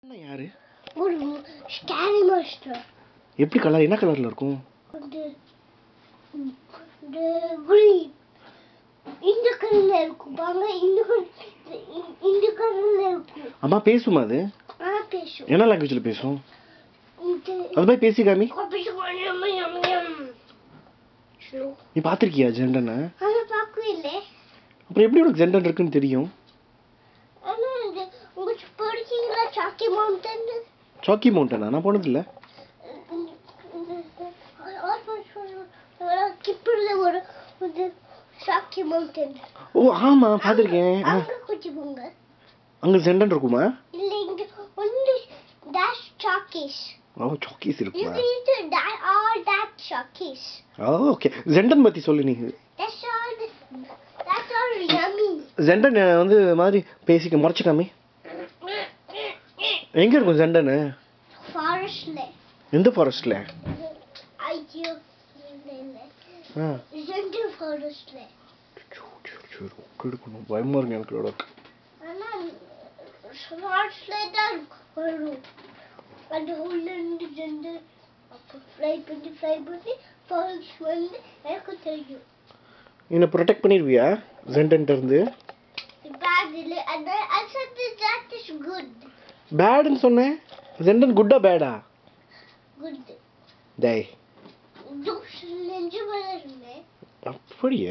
என்ன யாரு? ஒரு ஸ்கேரி மாஸ்டர். எப்படி கலர்? என்ன கலர்ல இருக்கும்? green. இந்த கலர்ல இருக்கும் பாங்க. இந்த கலர்ல இருக்கும். அம்மா பேசுமா அது? பேசும். என்ன லாங்குவேஜ்ல பேசும்? அது போய் பேசி காமி. நீ பாத்திருக்கியா ஜெண்டனை? பார்க்கவே இல்லை. அப்புறம் எப்படி உனக்கு ஜெண்டன் இருக்குன்னு தெரியும்? உங்களுக்கு படிச்சீங்களா சாக்கி மவுண்டன்? சாக்கி மவுண்டனா? நான் போனதில்ல. கிப்பிள்ல ஒரு சாக்கி மவுண்டன். ஓ ஆமா பாத்திருக்கேன். அங்க கொஞ்சம் போங்க. அங்க ஜெண்டன் இருக்குமா? இல்ல இங்க only dash chalkies. ஓ சாக்கீஸ் இருக்குமா? You need to all that chalkies. Okay ஜெண்டன் பத்தி சொல்லு நீ. That's all yummy. ஜெண்டன் வந்து மாதிரி பேசிக்க முறைச்சு காமி. எங்க இருக்கும் ஜெண்டன்? ஃபாரஸ்ட்ல. எந்த ஃபாரஸ்ட்ல? ஐயோ இல்ல ஜெண்டல் ஃபாரஸ்ட்ல. கேட்கணும் பயமா இருக்கு எனக்கு. ஆனா ஃபாரஸ்ட்ல தான் வரும். அந்த உள்ள இருந்து ஜெண்டல் ஃப்ளை பண்ணி ஃபாரஸ்ட் வந்து எனக்கு தெரியும். என்ன ப்ரொடெக்ட் பண்ணிடுவியா ஜெண்டன்ட்ட இருந்து? பேட் இல்ல. I said that is good. பேட்னு சொன்னேன். ஜெண்டன் குட்டா பேடா? Good. டேய் நெஞ்சு வளருமே. அப்படியே